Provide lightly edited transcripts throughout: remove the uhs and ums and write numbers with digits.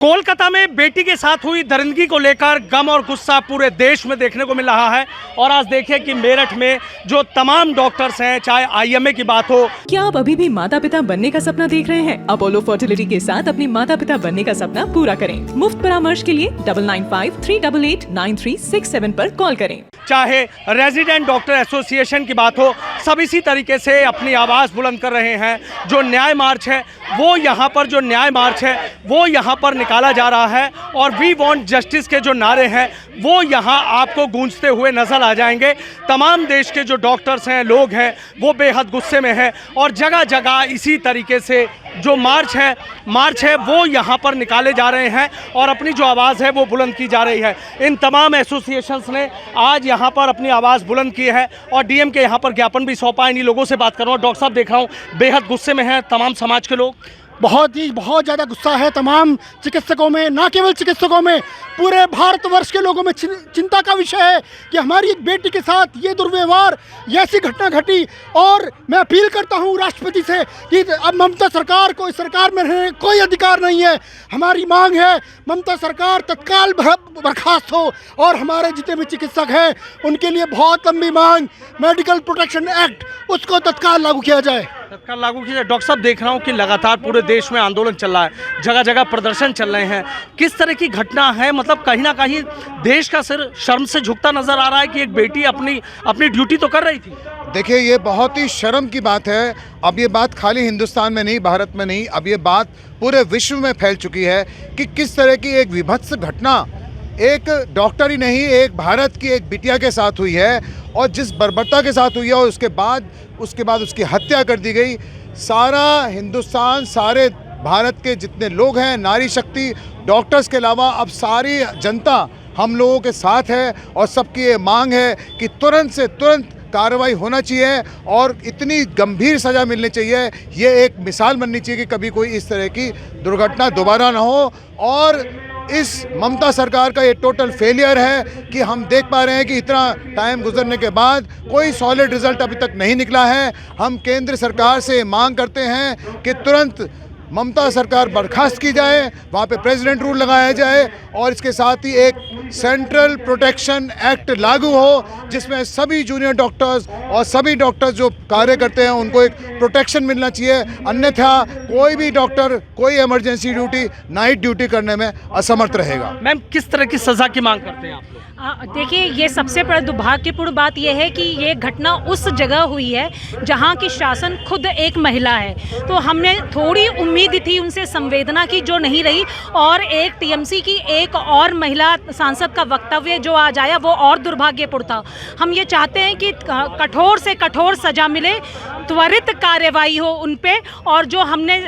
कोलकाता में बेटी के साथ हुई दरिंदगी को लेकर गम और गुस्सा पूरे देश में देखने को मिल रहा है। और आज देखिए कि मेरठ में जो तमाम डॉक्टर्स हैं, चाहे आईएमए की बात हो। क्या आप अभी भी माता पिता बनने का सपना देख रहे हैं? अपोलो फर्टिलिटी के साथ अपने माता पिता बनने का सपना पूरा करें। मुफ्त परामर्श के लिए 9953889367 पर कॉल करें। चाहे रेजिडेंट डॉक्टर एसोसिएशन की बात हो, सब इसी तरीके से अपनी आवाज़ बुलंद कर रहे हैं। जो न्याय मार्च है वो यहाँ पर निकाला जा रहा है और वी वांट जस्टिस के जो नारे हैं वो यहाँ आपको गूंजते हुए नजर आ जाएंगे। तमाम देश के जो डॉक्टर्स हैं, लोग हैं, वो बेहद गुस्से में हैं और जगह जगह इसी तरीके से जो मार्च है वो यहाँ पर निकाले जा रहे हैं और अपनी जो आवाज़ है वो बुलंद की जा रही है। इन तमाम एसोसिएशंस ने आज यहाँ पर अपनी आवाज़ बुलंद की है और डीएम के यहाँ पर ज्ञापन भी सौंपा है। इन्हीं लोगों से बात कर रहा हूँ। डॉक्टर साहब, देख रहा हूँ बेहद गुस्से में हैं तमाम समाज के लोग। बहुत ज़्यादा गुस्सा है तमाम चिकित्सकों में, ना केवल चिकित्सकों में, पूरे भारतवर्ष के लोगों में चिंता का विषय है कि हमारी एक बेटी के साथ ये दुर्व्यवहार, ये ऐसी घटना घटी। और मैं अपील करता हूँ राष्ट्रपति से कि अब ममता सरकार को इस सरकार में रहने कोई अधिकार नहीं है। हमारी मांग है ममता सरकार तत्काल बर्खास्त हो और हमारे जितने भी चिकित्सक हैं उनके लिए बहुत लंबी मांग, मेडिकल प्रोटेक्शन एक्ट, उसको तत्काल लागू किया जाए। डॉक्टर साहब, देख रहा हूँ कि लगातार पूरे देश में आंदोलन चल रहा है, जगह जगह प्रदर्शन चल रहे हैं। किस तरह की घटना है? मतलब कहीं ना कहीं देश का सिर शर्म से झुकता नजर आ रहा है कि एक बेटी अपनी ड्यूटी तो कर रही थी। देखिए, ये बहुत ही शर्म की बात है। अब ये बात खाली हिंदुस्तान में नहीं, भारत में नहीं, अब ये बात पूरे विश्व में फैल चुकी है कि किस तरह की एक विभत्स घटना एक डॉक्टर ही नहीं, एक भारत की एक बिटिया के साथ हुई है और जिस बर्बरता के साथ हुई है और उसके बाद उसकी हत्या कर दी गई। सारा हिंदुस्तान, सारे भारत के जितने लोग हैं, नारी शक्ति, डॉक्टर्स के अलावा अब सारी जनता हम लोगों के साथ है और सबकी ये मांग है कि तुरंत से तुरंत कार्रवाई होना चाहिए और इतनी गंभीर सज़ा मिलनी चाहिए। ये एक मिसाल बननी चाहिए कि कभी कोई इस तरह की दुर्घटना दोबारा ना हो। और इस ममता सरकार का ये टोटल फेलियर है कि हम देख पा रहे हैं कि इतना टाइम गुजरने के बाद कोई सॉलिड रिजल्ट अभी तक नहीं निकला है। हम केंद्र सरकार से मांग करते हैं कि तुरंत ममता सरकार बर्खास्त की जाए, वहाँ पे प्रेसिडेंट रूल लगाया जाए और इसके साथ ही एक सेंट्रल प्रोटेक्शन एक्ट लागू हो जिसमें सभी जूनियर डॉक्टर्स और सभी डॉक्टर्स जो कार्य करते हैं उनको एक प्रोटेक्शन मिलना चाहिए। अन्यथा कोई भी डॉक्टर कोई इमरजेंसी ड्यूटी, नाइट ड्यूटी करने में असमर्थ रहेगा। मैम, किस तरह की सज़ा की मांग करते हैं आप लोग? देखिए, ये सबसे बड़ा दुर्भाग्यपूर्ण बात यह है कि ये घटना उस जगह हुई है जहाँ की शासन खुद एक महिला है। तो हमने थोड़ी उम्मीद थी उनसे, संवेदना की, जो नहीं रही। और एक टीएमसी की एक और महिला सांसद का वक्तव्य जो आज आया वो और दुर्भाग्यपूर्ण था। हम ये चाहते हैं कि कठोर से कठोर सजा मिले, त्वरित कार्रवाई हो उन पे। और जो हमने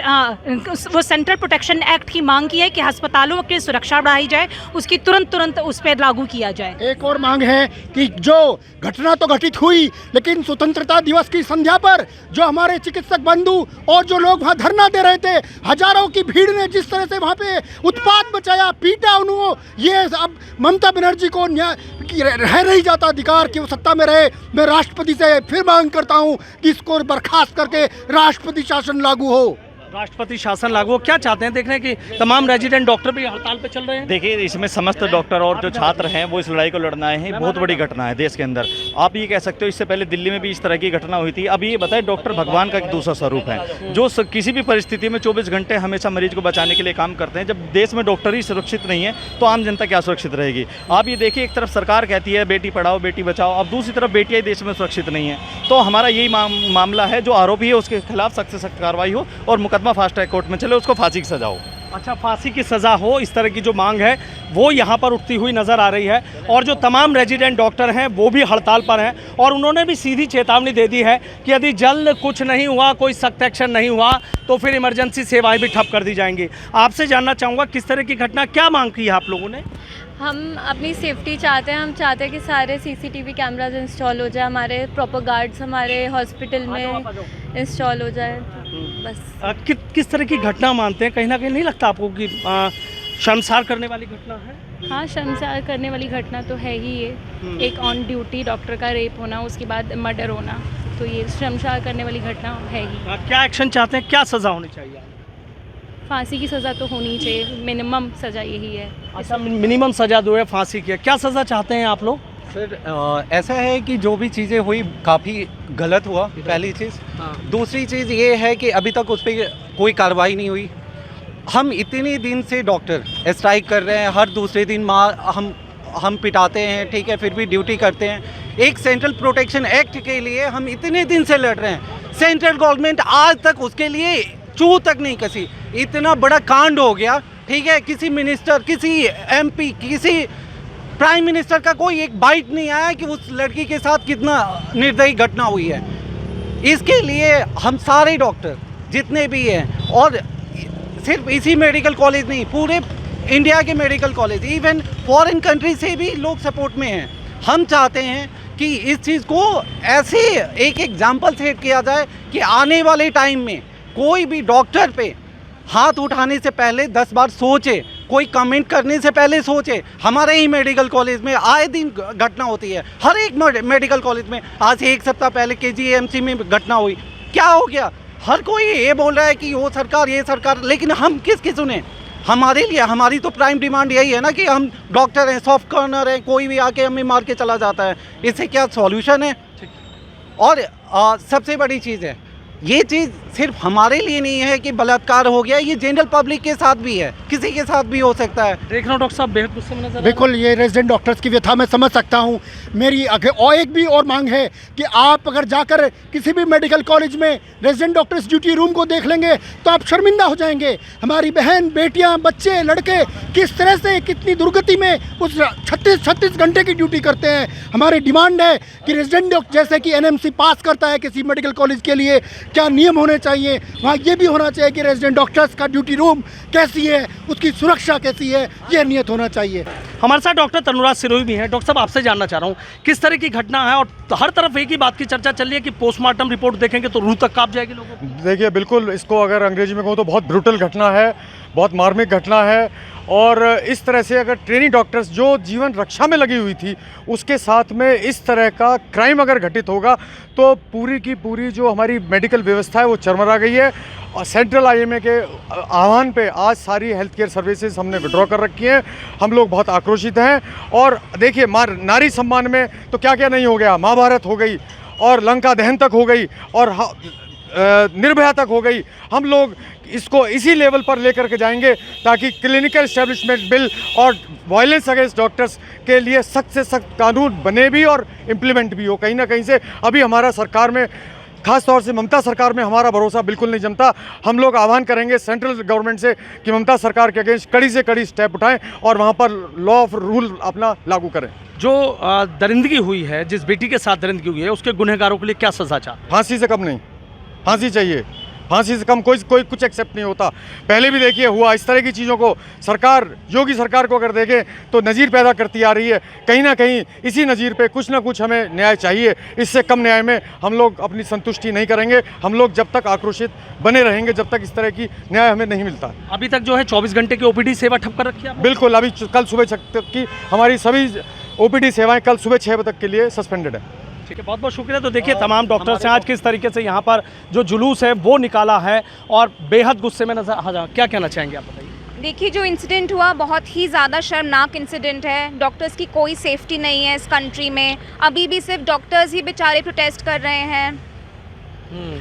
वो सेंट्रल प्रोटेक्शन एक्ट की मांग की है कि अस्पतालों की सुरक्षा बढ़ाई जाए, उसकी तुरंत उस पर लागू किया जाए। एक और मांग है कि जो घटना तो घटित हुई, लेकिन स्वतंत्रता दिवस की संध्या पर जो हमारे चिकित्सक बंधु और जो लोग वहाँ धरना दे रहे थे, हजारों की भीड़ ने जिस तरह से वहाँ पे उत्पात मचाया, पीटा उन्होंने, ये अब ममता बनर्जी को रह नहीं जाता अधिकार कि वो सत्ता में रहे। मैं राष्ट्रपति से फिर मांग करता हूँ कि इसको बर्खास्त करके राष्ट्रपति शासन लागू हो। राष्ट्रपति शासन लागू, क्या चाहते हैं? देख रहे हैं कि तमाम रेजिडेंट डॉक्टर भी हड़ताल पे चल रहे हैं। देखिए, इसमें समस्त डॉक्टर और जो छात्र हैं वो इस लड़ाई को लड़ना है। बहुत बड़ी घटना है देश के अंदर। आप ये कह सकते हो इससे पहले दिल्ली में भी इस तरह की घटना हुई थी। अब ये बताएं, डॉक्टर भगवान का एक दूसरा स्वरूप है जो किसी भी परिस्थिति में 24 घंटे हमेशा मरीज को बचाने के लिए काम करते हैं। जब देश में डॉक्टर ही सुरक्षित नहीं है तो आम जनता क्या सुरक्षित रहेगी? आप ये देखिए, एक तरफ सरकार कहती है बेटी पढ़ाओ बेटी बचाओ, अब दूसरी तरफ बेटियां देश में सुरक्षित नहीं है। तो हमारा यही मामला है, जो आरोपी है उसके खिलाफ सख्त से सख्त कार्रवाई हो और मुकदमा फास्ट ट्रैक कोर्ट में चले, उसको फांसी की सजा हो। अच्छा, फांसी की सज़ा हो, इस तरह की जो मांग है वो यहाँ पर उठती हुई नज़र आ रही है। और जो तमाम रेजिडेंट डॉक्टर हैं वो भी हड़ताल पर हैं और उन्होंने भी सीधी चेतावनी दे दी है कि यदि जल्द कुछ नहीं हुआ, कोई सख्त एक्शन नहीं हुआ तो फिर इमरजेंसी सेवाएं भी ठप कर दी जाएंगी। आपसे जानना चाहूँगा, किस तरह की घटना, क्या मांग की है आप लोगों ने? हम अपनी सेफ्टी चाहते हैं। हम चाहते हैं कि सारे सीसीटीवी कैमराज इंस्टॉल हो जाए, हमारे प्रॉपर गार्ड्स हमारे हॉस्पिटल में इंस्टॉल हो जाए, बस। किस तरह की घटना मानते हैं? कहीं ना कहीं नहीं लगता आपको कि शर्मसार करने वाली घटना है? हाँ, शर्मसार करने वाली घटना तो है ही ये। एक ऑन ड्यूटी डॉक्टर का रेप होना, उसके बाद मर्डर होना, तो ये शर्मसार करने वाली घटना है ही। क्या एक्शन चाहते हैं? क्या सज़ा होनी चाहिए? फांसी की सज़ा तो होनी चाहिए, मिनिमम सज़ा यही है। अच्छा, मिनिमम सजा जो है फांसी की है। क्या सजा चाहते हैं आप लोग? सर ऐसा है कि जो भी चीज़ें हुई काफ़ी गलत हुआ, पहली चीज़। दूसरी चीज़ ये है कि अभी तक उस पर कोई कार्रवाई नहीं हुई। हम इतने दिन से डॉक्टर स्ट्राइक कर रहे हैं, हर दूसरे दिन हम पिटाते हैं, ठीक है, फिर भी ड्यूटी करते हैं। एक सेंट्रल प्रोटेक्शन एक्ट के लिए हम इतने दिन से लड़ रहे हैं, सेंट्रल गवर्नमेंट आज तक उसके लिए चूह तक नहीं कसी। इतना बड़ा कांड हो गया, ठीक है, किसी मिनिस्टर, किसी एमपी, किसी प्राइम मिनिस्टर का कोई एक बाइट नहीं आया कि उस लड़की के साथ कितना निर्दयी घटना हुई है। इसके लिए हम सारे डॉक्टर जितने भी हैं, और सिर्फ इसी मेडिकल कॉलेज नहीं, पूरे इंडिया के medical college, even foreign country से भी लोग सपोर्ट में हैं। हम चाहते हैं कि इस चीज़ को ऐसे एक एग्जाम्पल सेट किया जाए कि आने वाले टाइम में कोई भी डॉक्टर पे हाथ उठाने से पहले 10 बार सोचे, कोई कमेंट करने से पहले सोचे। हमारे ही मेडिकल कॉलेज में आए दिन घटना होती है, हर एक मेडिकल कॉलेज में। आज से 1 सप्ताह पहले KGMC में घटना हुई। क्या हो गया? हर कोई ये बोल रहा है कि वो सरकार, ये सरकार, लेकिन हम किसकी सुने? हमारे लिए हमारी तो प्राइम डिमांड यही है ना कि हम डॉक्टर हैं, सॉफ्ट कॉर्नर हैं, कोई भी आके हमें मार के चला जाता है। इससे क्या सॉल्यूशन है? और सबसे बड़ी चीज़ है, ये चीज़ सिर्फ हमारे लिए नहीं है कि बलात्कार हो गया, ये जनरल पब्लिक के साथ भी है, किसी के साथ भी हो सकता है। देख रहा हूँ डॉक्टर साहब बेहद गुस्से में नजर आ रहे हैं। बिल्कुल, ये रेजिडेंट डॉक्टर्स की व्यथा मैं समझ सकता हूँ। मेरी और एक भी और मांग है कि आप अगर जाकर किसी भी मेडिकल कॉलेज में रेजिडेंट डॉक्टर्स ड्यूटी रूम को देख लेंगे तो आप शर्मिंदा हो जाएंगे। हमारी बहन, बेटियाँ, बच्चे, लड़के किस तरह से, कितनी दुर्गति में उस 36 घंटे की ड्यूटी करते हैं। हमारी डिमांड है कि रेजिडेंट डॉक्टर, जैसे कि NMC पास करता है किसी मेडिकल कॉलेज के लिए, क्या नियम होने चाहिए, वहाँ ये भी होना चाहिए कि रेजिडेंट डॉक्टर्स का ड्यूटी रूम कैसी है, उसकी सुरक्षा कैसी है, ये नियत होना चाहिए। हमारे साथ डॉक्टर तनुराज सिरोही भी हैं। डॉक्टर साहब, आपसे जानना चाह रहा हूँ, किस तरह की घटना है? और हर तरफ एक ही बात की चर्चा चल रही है कि पोस्टमार्टम रिपोर्ट देखेंगे तो रूह तक कांप जाएगी लोगों को। देखिए, बिल्कुल, इसको अगर अंग्रेजी में कहूँ तो बहुत ब्रूटल घटना है, बहुत मार्मिक घटना है। और इस तरह से अगर ट्रेनिंग डॉक्टर्स जो जीवन रक्षा में लगी हुई थी, उसके साथ में इस तरह का क्राइम अगर घटित होगा तो पूरी की पूरी जो हमारी मेडिकल व्यवस्था है वो चरमरा गई है। और सेंट्रल IMA के आह्वान पे आज सारी हेल्थ केयर सर्विसेज हमने विड्रॉ कर रखी हैं। हम लोग बहुत आक्रोशित हैं। और देखिए, नारी सम्मान में तो क्या क्या नहीं हो गया, महाभारत हो गई और लंका दहन तक हो गई और निर्भया तक हो गई। हम लोग इसको इसी लेवल पर लेकर के जाएंगे ताकि क्लिनिकल एस्टेब्लिशमेंट बिल और वायलेंस अगेंस्ट डॉक्टर्स के लिए सख्त से सख्त कानून बने भी और इम्प्लीमेंट भी हो। कहीं ना कहीं से अभी हमारा सरकार में, खास तौर से ममता सरकार में, हमारा भरोसा बिल्कुल नहीं जमता। हम लोग आह्वान करेंगे सेंट्रल गवर्नमेंट से कि ममता सरकार के अगेंस्ट कड़ी से कड़ी स्टेप उठाएं और वहाँ पर लॉ ऑफ रूल अपना लागू करें। जो दरिंदगी हुई है, जिस बेटी के साथ दरिंदगी हुई है, उसके गुनहगारों के लिए क्या सजा चाहते? फांसी से कम नहीं, फांसी चाहिए। फांसी से कम कोई कुछ एक्सेप्ट नहीं होता। पहले भी देखिए हुआ, इस तरह की चीज़ों को सरकार, योगी सरकार को अगर देखें तो नज़ीर पैदा करती आ रही है। कहीं ना कहीं इसी नज़ीर पे कुछ ना कुछ हमें न्याय चाहिए। इससे कम न्याय में हम लोग अपनी संतुष्टि नहीं करेंगे। हम लोग जब तक आक्रोशित बने रहेंगे, जब तक इस तरह की न्याय हमें नहीं मिलता। अभी तक जो है 24 घंटे की OPD सेवा ठप कर रखी है। बिल्कुल, अभी कल सुबह तक की हमारी सभी OPD सेवाएँ कल सुबह 6 बजे तक के लिए सस्पेंडेड है। ठीक है, बहुत बहुत शुक्रिया। तो देखिए, तमाम डॉक्टर्स हैं, आज किस तरीके से यहाँ पर जो जुलूस है वो निकाला है और बेहद गुस्से में नजर आ, क्या कहना चाहेंगे आप, बताइए। देखिए, जो इंसिडेंट हुआ बहुत ही ज़्यादा शर्मनाक इंसिडेंट है। डॉक्टर्स की कोई सेफ्टी नहीं है इस कंट्री में। अभी भी सिर्फ डॉक्टर्स ही बेचारे प्रोटेस्ट कर रहे हैं,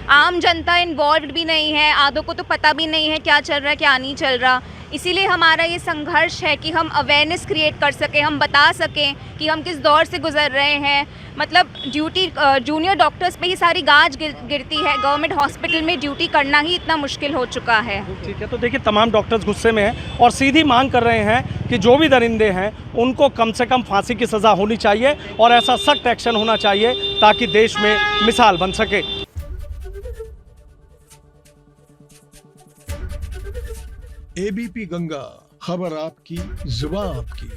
आम जनता इन्वॉल्व भी नहीं है। आधों को तो पता भी नहीं है क्या चल रहा है, क्या नहीं चल रहा। इसीलिए हमारा ये संघर्ष है कि हम अवेयरनेस क्रिएट कर सकें, हम बता सकें कि हम किस दौर से गुजर रहे हैं। मतलब ड्यूटी जूनियर डॉक्टर्स पे ही सारी गाज गिरती है। गवर्नमेंट हॉस्पिटल में ड्यूटी करना ही इतना मुश्किल हो चुका है। ठीक है, तो देखिए, तमाम डॉक्टर्स गुस्से में हैं और सीधी मांग कर रहे हैं कि जो भी दरिंदे हैं उनको कम से कम फांसी की सज़ा होनी चाहिए और ऐसा सख्त एक्शन होना चाहिए ताकि देश में मिसाल बन सके। ABP गंगा, खबर आपकी, जुबान आपकी।